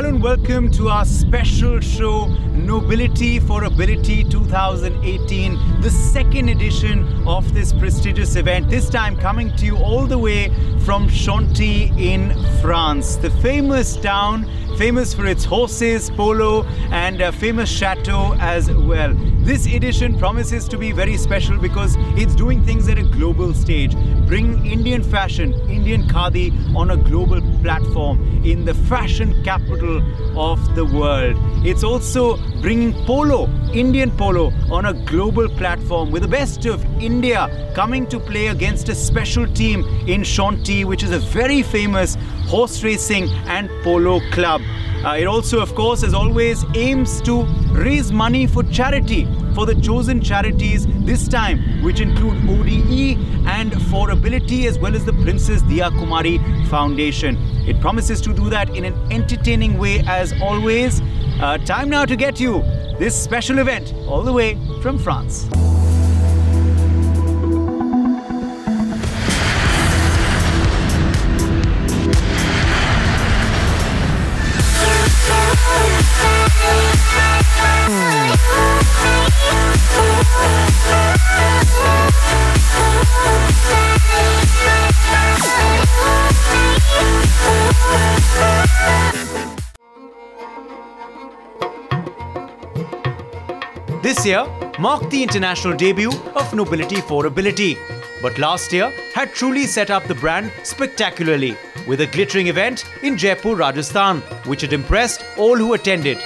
Hello and welcome to our special show, Nobility for Ability 2018, the second edition of this prestigious event, this time coming to you all the way from Chantilly in France, the famous town, famous for its horses, polo, and a famous chateau as well. This edition promises to be very special because it's doing things at a global stage, bringing Indian fashion, Indian khadi on a global platform in the fashion capital of the world. It's also bringing polo, Indian polo, on a global platform with the best of India coming to play against a special team in Chantilly, which is a very famous horse racing and polo club. It also, of course, as always, aims to raise money for charity, for the chosen charities this time, which include ODE and For Ability, as well as the Princess Diya Kumari Foundation. It promises to do that in an entertaining way as always. Time now to get you this special event all the way from France. This year marked the international debut of Nobility for Ability, but last year had truly set up the brand spectacularly with a glittering event in Jaipur, Rajasthan, which had impressed all who attended.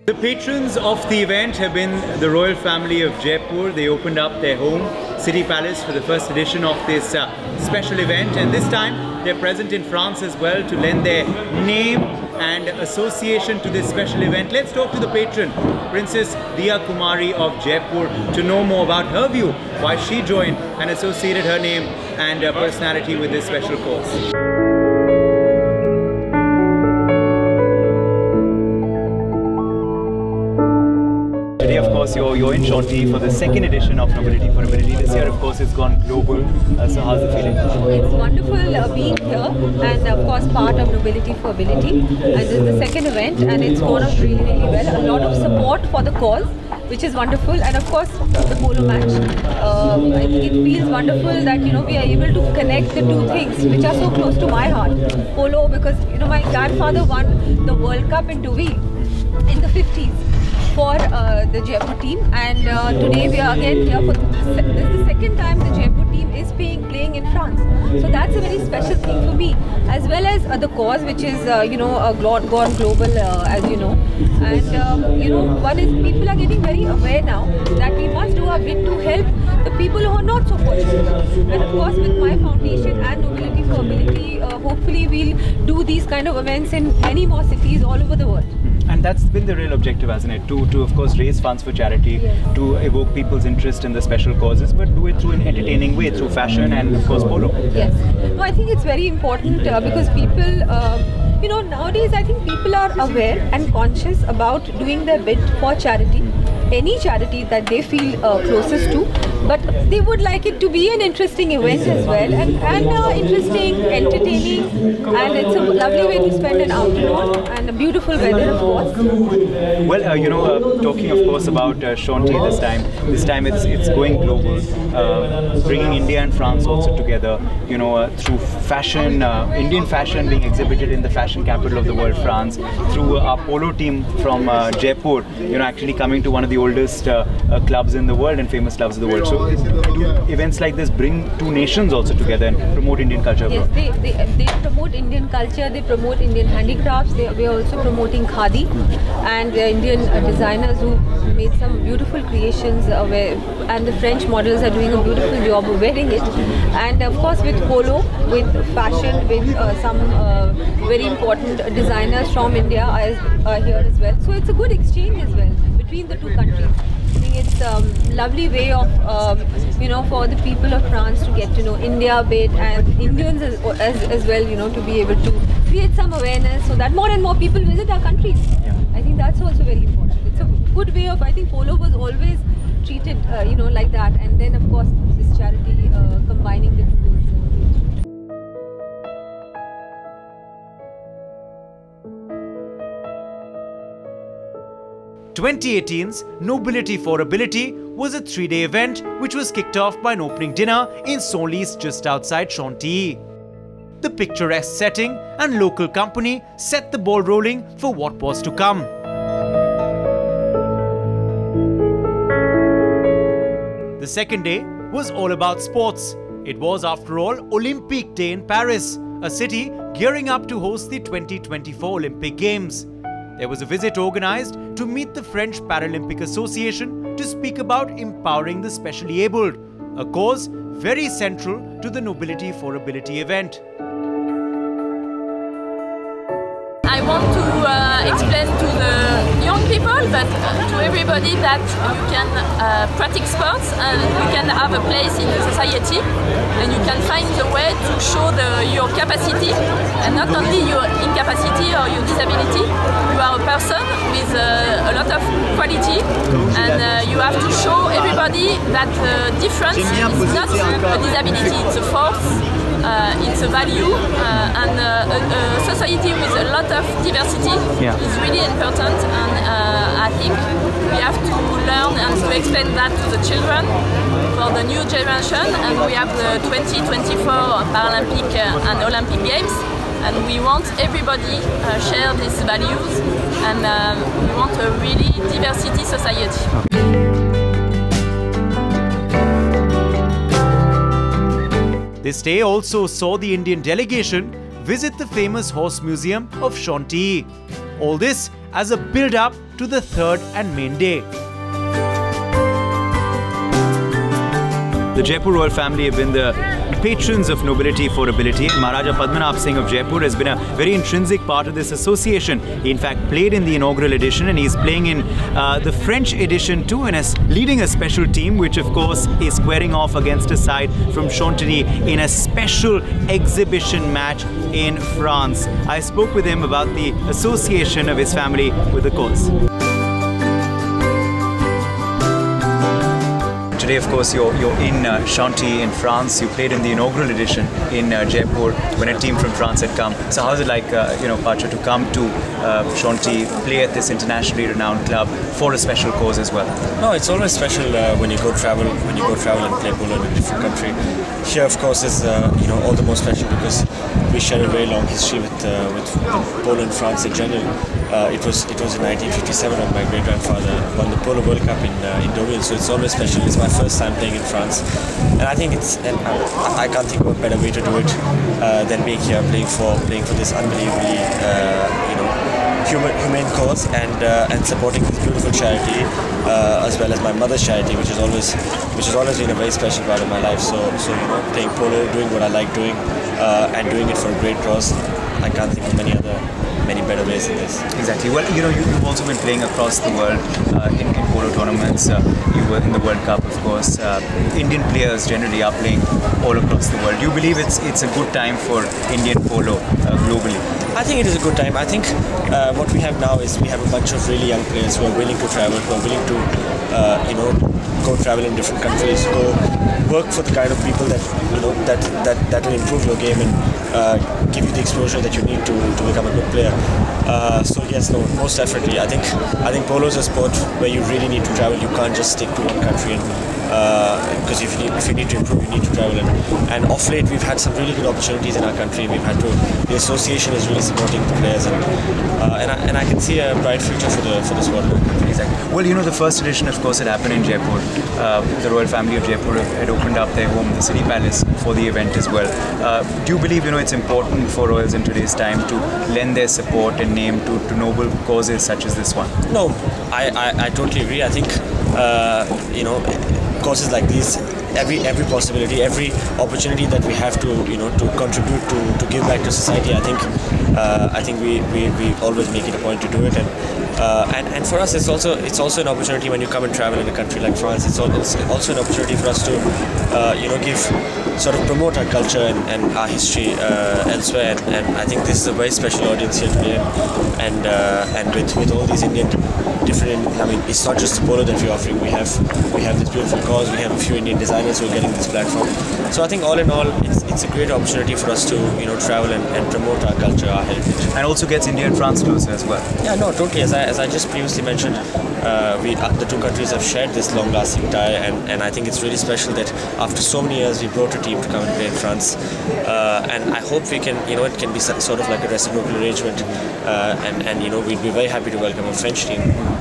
The patrons of the event have been the royal family of Jaipur. They opened up their home, City Palace, for the first edition of this special event, and this time they're present in France as well to lend their name and association to this special event. Let's talk to the patron, Princess Diya Kumari of Jaipur, to know more about her view, why she joined and associated her name and personality with this special cause. Today, of course, you're in Chantilly for the second edition of Nobility for Ability. This year, of course, it's gone global. So how's it feeling? It's wonderful being here and, of course, part of Nobility for Ability. And this is the second event and it's gone off really, really well. A lot of support for the cause, which is wonderful. And, of course, the polo match. I think it feels wonderful that, we are able to connect the two things, which are so close to my heart. Polo, because, my grandfather won the World Cup in Dubai in the 50s. For the Jaipur team, and today we are again here for this is the second time the Jaipur team is playing in France. So that's a very special thing for me, as well as the cause, which is gone global, as you know. And one is people are getting very aware now that we must do our bit to help the people who are not so fortunate. And of course, with my foundation and Nobility for Ability, hopefully we'll do these kind of events in many more cities all over the world. And that's been the real objective, hasn't it? To of course raise funds for charity, yes, to evoke people's interest in the special causes, but do it through an entertaining way, through fashion and of course polo. Yes, no, I think it's very important because people, nowadays I think people are aware and conscious about doing their bit for charity, any charity that they feel closest to, but they would like it to be an interesting event as well, and interesting, entertaining, and it's a lovely way to spend an afternoon and a beautiful weather, of course. Well, talking of course about Chantilly this time it's going global, bringing India and France also together, through fashion, Indian fashion being exhibited in the fashion capital of the world, France, through our polo team from Jaipur, actually coming to one of the oldest clubs in the world and famous clubs of the world. So do events like this bring two nations also together and promote Indian culture? Yes, they promote Indian culture, they promote Indian handicrafts, we are also promoting khadi, and the Indian designers who made some beautiful creations and the French models are doing a beautiful job of wearing it. And of course with polo, with fashion, with some very important designers from India are here as well. So it's a good exchange as well between the two countries. I think it's a lovely way of, for the people of France to get to know India a bit, and Indians as well, to be able to create some awareness so that more and more people visit our countries. Yeah. I think that's also very important. It's a good way of, I think polo was always treated, like that, and then of course this charity combining the two. 2018's Nobility for Ability was a 3-day event which was kicked off by an opening dinner in Senlis just outside Chantilly. The picturesque setting and local company set the ball rolling for what was to come. The second day was all about sports. It was, after all, Olympic Day in Paris, a city gearing up to host the 2024 Olympic Games. There was a visit organized to meet the French Paralympic Association to speak about empowering the specially abled, a cause very central to the Nobility for Ability event. I want to explain to the young people, but to everybody, that you can practice sports and you can have a place in society, and you can find the way to show your capacity, and not only your incapacity or your disability. You are a person with a lot of quality, and you have to show everybody that difference is not a disability, it's a force. It's a value, and a society with a lot of diversity is really important, and I think we have to learn and to explain that to the children for the new generation. And we have the 2024 Paralympic and Olympic Games, and we want everybody share these values, and we want a really diversity society. This day also saw the Indian delegation visit the famous horse museum of Chantilly. All this as a build-up to the third and main day. The Jaipur royal family have been the patrons of Nobility for Ability. Maharaja Padmanabh Singh of Jaipur has been a very intrinsic part of this association. He in fact played in the inaugural edition, and he's playing in the French edition too, and is leading a special team which of course is squaring off against a side from Chantilly in a special exhibition match in France. I spoke with him about the association of his family with the cause. Today, of course, you're in Chantilly in France. You played in the inaugural edition in Jaipur when a team from France had come. So how's it like, Pacha, to come to Chantilly, play at this internationally renowned club for a special cause as well? No, it's always special when you go travel and play polo in a different country. Here, of course, is all the more special because we share a very long history with polo in France in general. It was in 1957 when my great grandfather won the Polo World Cup in Deauville, so it's always special. It's my first time playing in France, and I think I can't think of a better way to do it than being here, playing for this unbelievably humane cause, and supporting this beautiful charity, as well as my mother's charity, which has always been a very special part of my life. So playing polo, doing what I like doing, and doing it for a great cause. I can't think of many better ways than this. Exactly. Well, you've also been playing across the world in polo tournaments. You were in the World Cup, of course. Indian players generally are playing all across the world. Do you believe it's a good time for Indian polo globally? I think it is a good time. I think what we have now is we have a bunch of really young players who are willing to travel, who are willing to go travel in different countries, go work for the kind of people that will improve your game and give you the exposure that you need to become a good player. So yes, no, most definitely. I think polo is a sport where you really need to travel. You can't just stick to one country, because if you need to improve, you need to travel. And off late, we've had some really good opportunities in our country. The association is really supporting the players, and I can see a bright future for the sport. Exactly. Well, the first edition, of course, had happened in Jaipur. The royal family of Jaipur had opened up their home, the City Palace, for the event as well. Do you believe, it's important for royals in today's time to lend their support and name to noble causes such as this one? No, I totally agree. I think, causes like these, every possibility, every opportunity that we have to contribute to give back to society, I think we always make it a point to do it, and for us it's also an opportunity when you come and travel in a country like France. It's also an opportunity for us to promote our culture and our history elsewhere, and I think this is a very special audience here today, and with all these Indian different, it's not just the polo that we're offering. We have this beautiful cause. We have a few Indian designers who are getting this platform. So I think all in all, it's a great opportunity for us to travel and promote our culture, our heritage. And also gets India and France closer as well. Yeah, no, totally. As I just previously mentioned, the two countries have shared this long-lasting tie, and I think it's really special that after so many years we brought a team to come and play in France. And I hope we can, it can be sort of like a reciprocal arrangement, and we'd be very happy to welcome a French team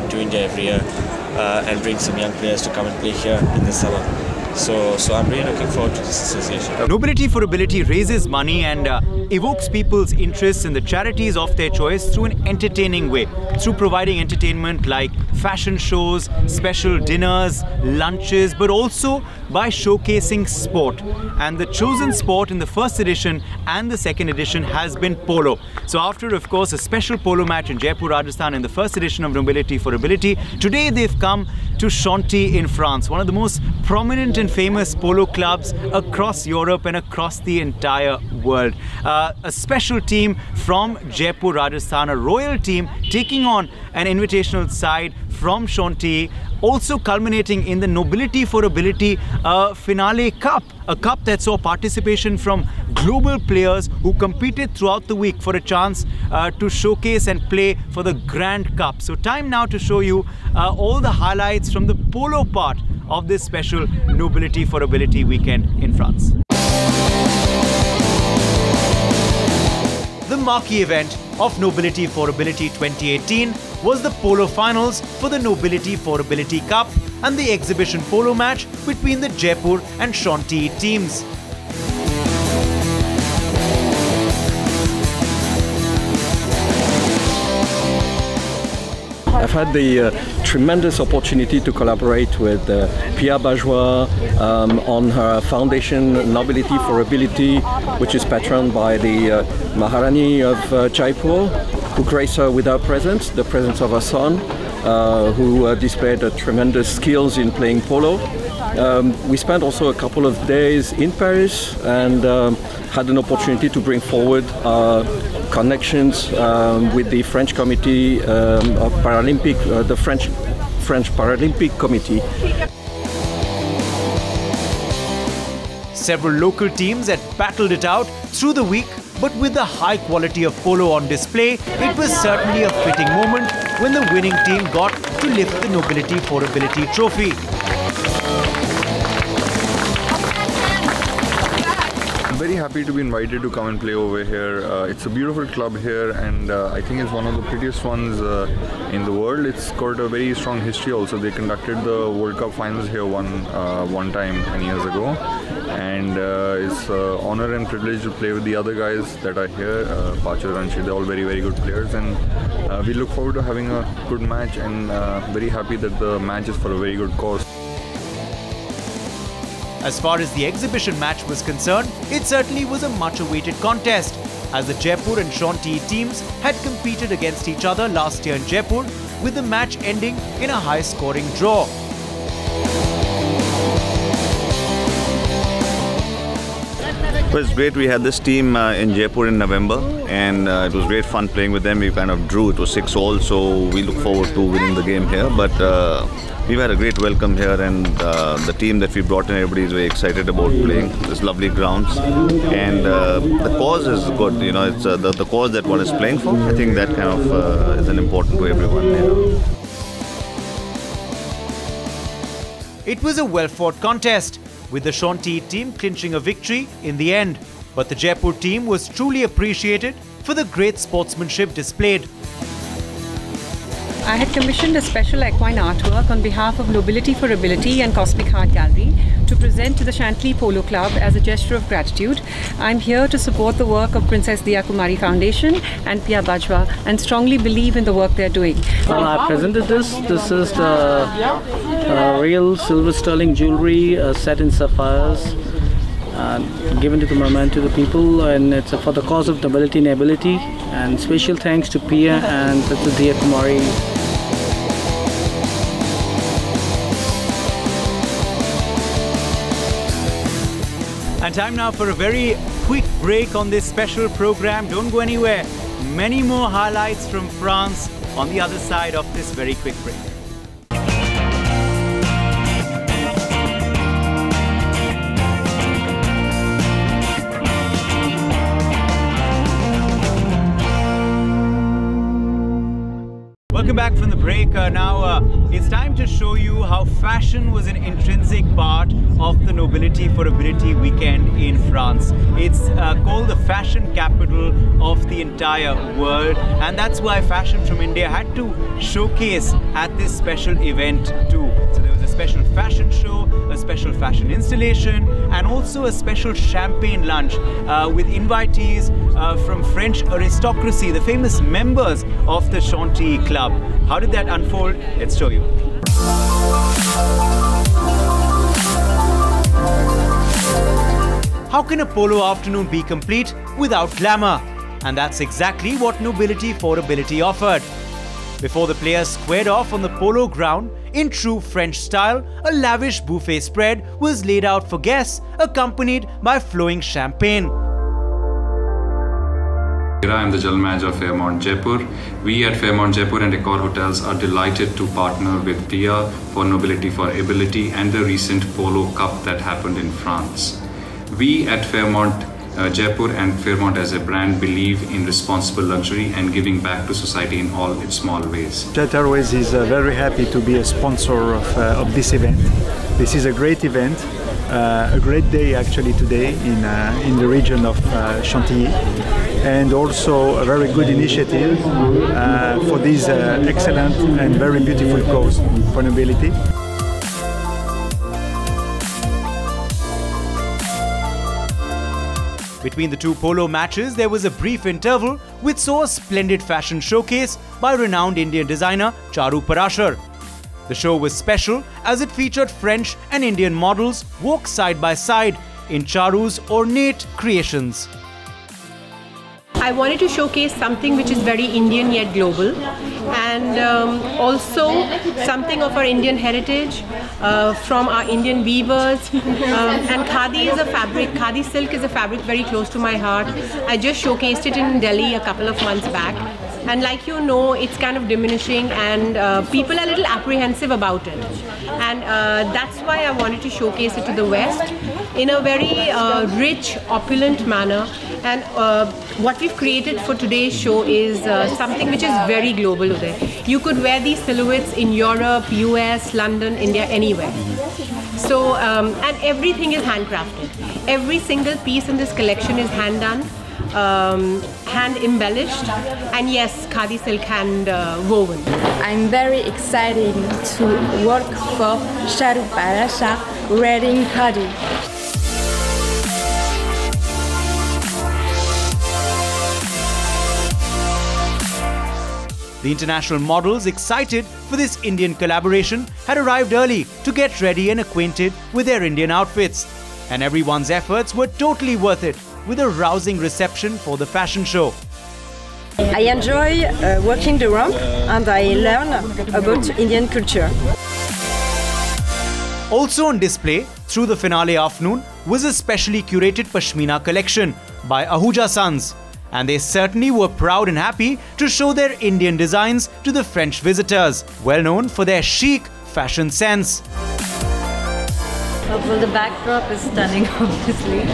to India every year and bring some young players to come and play here in the summer. So I'm really looking forward to this association. Nobility for Ability raises money and evokes people's interests in the charities of their choice through an entertaining way, through providing entertainment like fashion shows, special dinners, lunches, but also by showcasing sport. And the chosen sport in the first edition and the second edition has been polo. So after, of course, a special polo match in Jaipur, Rajasthan in the first edition of Nobility for Ability, today they've come to Chantilly in France, one of the most prominent and famous polo clubs across Europe and across the entire world. A special team from Jaipur, Rajasthan, a royal team taking on an invitational side from Chantilly, also culminating in the Nobility for Ability Finale Cup, a cup that saw participation from global players who competed throughout the week for a chance to showcase and play for the Grand Cup. So time now to show you all the highlights from the polo part of this special Nobility for Ability weekend in France. The marquee event of Nobility for Ability 2018 was the polo finals for the Nobility for Ability Cup and the exhibition polo match between the Jaipur and Chantilly teams. I've had the tremendous opportunity to collaborate with Pia Bajwa on her foundation Nobility for Ability, which is patroned by the Maharani of Jaipur, who graced her with her presence, the presence of her son, who displayed tremendous skills in playing polo. We spent also a couple of days in Paris and had an opportunity to bring forward connections with the French Committee of Paralympic, the French Paralympic Committee. Several local teams had battled it out through the week, but with the high quality of polo on display, it was certainly a fitting moment when the winning team got to lift the Nobility for Ability trophy. I'm very happy to be invited to come and play over here. It's a beautiful club here, and I think it's one of the prettiest ones in the world. It's got a very strong history also. They conducted the World Cup finals here one time 10 years ago, and it's an honor and privilege to play with the other guys that are here. Pacho and Ranshi, they're all very, very good players, and we look forward to having a good match, and very happy that the match is for a very good cause. As far as the exhibition match was concerned, it certainly was a much-awaited contest, as the Jaipur and Chantilly teams had competed against each other last year in Jaipur, with the match ending in a high-scoring draw. It was great. We had this team in Jaipur in November, and it was great fun playing with them. We kind of drew. It was 6-all, so we look forward to winning the game here. But we've had a great welcome here, and the team that we brought in, everybody is very excited about playing this lovely grounds. And the cause is good. It's the cause that one is playing for. I think that kind of is an important to everyone. It was a well-fought contest, with the Chantilly team clinching a victory in the end. But the Jaipur team was truly appreciated for the great sportsmanship displayed. I had commissioned a special equine artwork on behalf of Nobility for Ability and Cosmic Heart Gallery to present to the Chantilly Polo Club as a gesture of gratitude. I'm here to support the work of Princess Diya Kumari Foundation and Pia Bajwa and strongly believe in the work they're doing. I presented this. This is the real silver sterling jewelry set in sapphires. Given to the moment to the people, and it's for the cause of nobility and ability. And special thanks to Pia and Princess Diya Kumari. And time now for a very quick break on this special program. Don't go anywhere. Many more highlights from France on the other side of this very quick break. Welcome back from the break. It's time to show you how fashion was an intrinsic part of the Nobility for Ability weekend in France. It's called the fashion capital of the entire world, and that's why fashion from India had to showcase at this special event too. So there was a special fashion show, a special fashion installation, and also a special champagne lunch with invitees from French aristocracy, the famous members of the Chantilly Club. How did that unfold? Let's show you. How can a polo afternoon be complete without glamour? And that's exactly what Nobility for Ability offered. Before the players squared off on the polo ground, in true French style, a lavish buffet spread was laid out for guests, accompanied by flowing champagne. I'm the General Manager of Fairmont Jaipur. We at Fairmont Jaipur and Accor Hotels are delighted to partner with Pia for Nobility for Ability and the recent Polo Cup that happened in France. We at Fairmont Jaipur and Fairmont as a brand believe in responsible luxury and giving back to society in all its small ways. Jet Airways is very happy to be a sponsor of this event. This is a great event, a great day actually today in the region of Chantilly, and also a very good initiative for this excellent and very beautiful cause for Nobility. Between the two polo matches, there was a brief interval which saw a splendid fashion showcase by renowned Indian designer Charu Parashar. The show was special as it featured French and Indian models walk side by side in Charu's ornate creations. I wanted to showcase something which is very Indian yet global, and also something of our Indian heritage from our Indian weavers. And khadi is a fabric, khadi silk is a fabric very close to my heart. I just showcased it in Delhi a couple of months back, and like you know, it's kind of diminishing and people are a little apprehensive about it, and that's why I wanted to showcase it to the West in a very rich, opulent manner. And what we've created for today's show is something which is very global today. You could wear these silhouettes in Europe, US, London, India, anywhere. So, and everything is handcrafted. Every single piece in this collection is hand done, hand embellished, and yes, khadi silk hand woven. I'm very excited to work for Charu Parashar wearing khadi. The international models, excited for this Indian collaboration, had arrived early to get ready and acquainted with their Indian outfits. And everyone's efforts were totally worth it, with a rousing reception for the fashion show. I enjoy walking the ramp and I learn about Indian culture. Also on display through the finale afternoon was a specially curated Pashmina collection by Ahuja Sons. And they certainly were proud and happy to show their Indian designs to the French visitors, well known for their chic fashion sense. Well, the backdrop is stunning, obviously.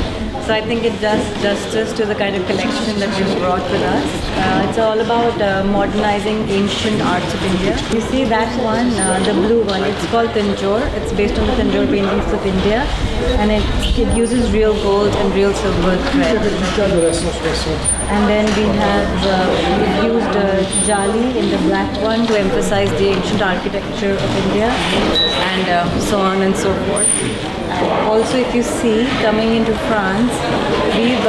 So I think it does justice to the kind of collection that we've brought with us. It's all about modernizing ancient arts of India. You see that one, the blue one, it's called Tanjore. It's based on the Tanjore paintings of India. And it uses real gold and real silver thread. And then we've used Jali in the black one to emphasize the ancient architecture of India, and so on and so forth. Also, if you see, coming into France, we've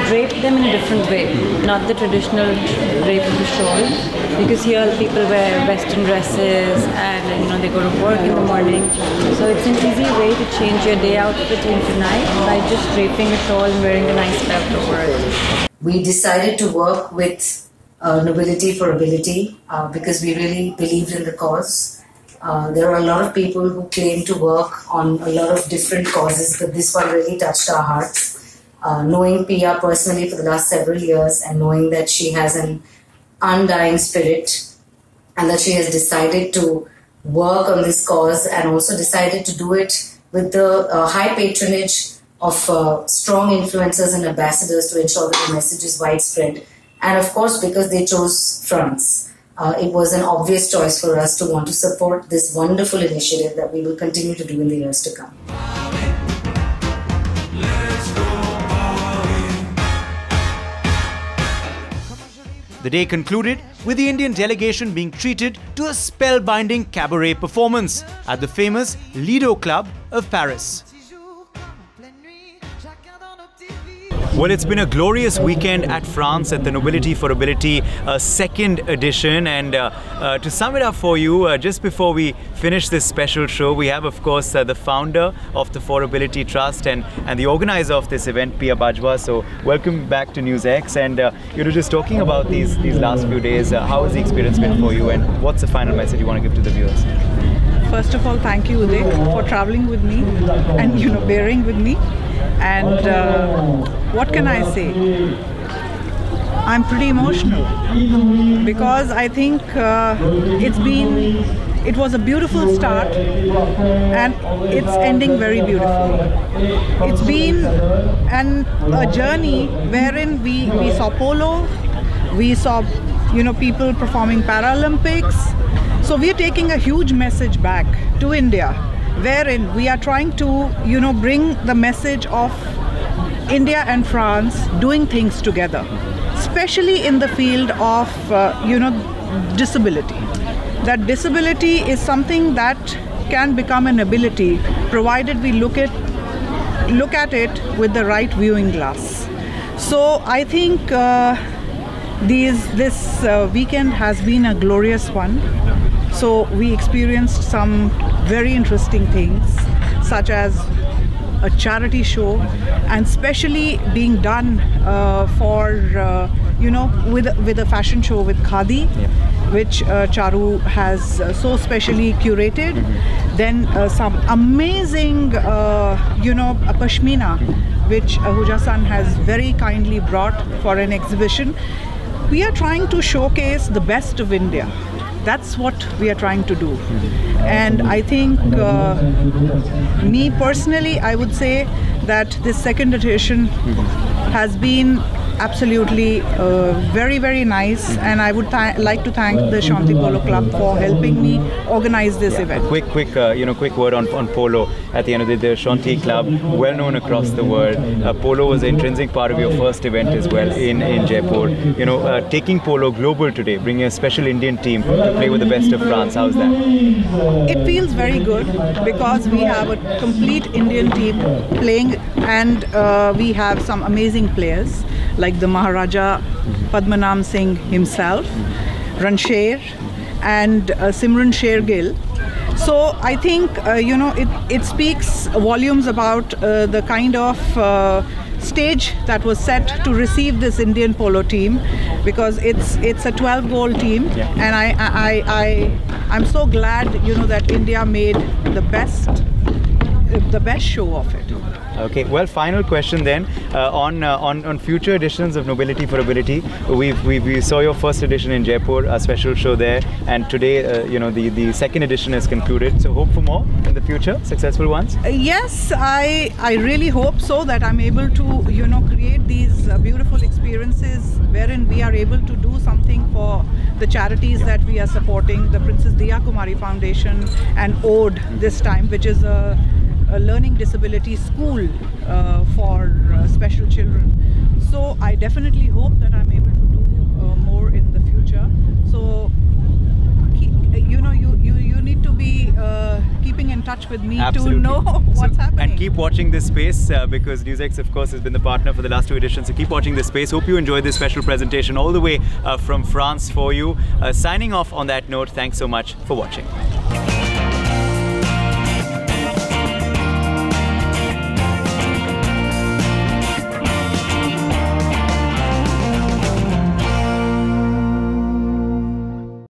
draped them in a different way, not the traditional drape of the shawl, because here people wear Western dresses and they go to work in the morning. So it's an easy way to change your day outfit into night by just draping a shawl and wearing a nice belt over it. We decided to work with Nobility for Ability because we really believed in the cause. There are a lot of people who claim to work on a lot of different causes, but this one really touched our hearts. Knowing Pia personally for the last several years and knowing that she has an undying spirit and that she has decided to work on this cause and also decided to do it with the high patronage of strong influencers and ambassadors to ensure that the message is widespread. And of course, because they chose France. it was an obvious choice for us to want to support this wonderful initiative that we will continue to do in the years to come. The day concluded with the Indian delegation being treated to a spellbinding cabaret performance at the famous Lido Club of Paris. Well, it's been a glorious weekend at France at the Nobility for Ability second edition, and to sum it up for you, just before we finish this special show, we have of course the founder of the For Ability Trust and the organizer of this event, Pia Bajwa. So welcome back to NewsX, and you know, just talking about these last few days, how has the experience been for you, and what's the final message you want to give to the viewers? First of all, thank you, Uday, for traveling with me and bearing with me. And what can I say? I'm pretty emotional because I think it was a beautiful start and it's ending very beautifully. It's been a journey wherein we saw polo, we saw people performing Paralympics. So we are taking a huge message back to India, wherein we are trying to bring the message of India and France doing things together, especially in the field of disability. That disability is something that can become an ability provided we look at it with the right viewing glass. So I think this weekend has been a glorious one. So we experienced some very interesting things, such as a charity show, and especially being done with a fashion show with Khadi, which Charu has so specially curated. Then some amazing, pashmina, which Ahuja-san has very kindly brought for an exhibition. We are trying to showcase the best of India. That's what we are trying to do. And I think, me personally, I would say that this second edition has been absolutely very, very nice, and I would like to thank the Chantilly Polo Club for helping me organize this event. Quick word on polo. At the end of the day, the Chantilly Club, well known across the world. Polo was an intrinsic part of your first event as well in Jaipur. Taking polo global today, bringing a special Indian team to play with the best of France. How's that? It feels very good because we have a complete Indian team playing, and we have some amazing players like the Maharaja Padmanabh Singh himself, Ransher, and Simran Shergill. So I think it speaks volumes about the kind of stage that was set to receive this Indian polo team, because it's a 12-goal team, and I'm so glad that India made the best show of it. Okay, well, final question then on future editions of Nobility for Ability. We saw your first edition in Jaipur, a special show there, and today the second edition has concluded. So hope for more in the future, successful ones. Yes, I really hope so, that I'm able to create these beautiful experiences wherein we are able to do something for the charities that we are supporting, the Princess Diya Kumari Foundation and ODE this time, which is a learning disability school for special children. So I definitely hope that I'm able to do more in the future. So you need to be keeping in touch with me to know what's happening. And keep watching this space because NewsX, of course, has been the partner for the last 2 editions. So keep watching this space. Hope you enjoyed this special presentation all the way from France for you. Signing off on that note, thanks so much for watching.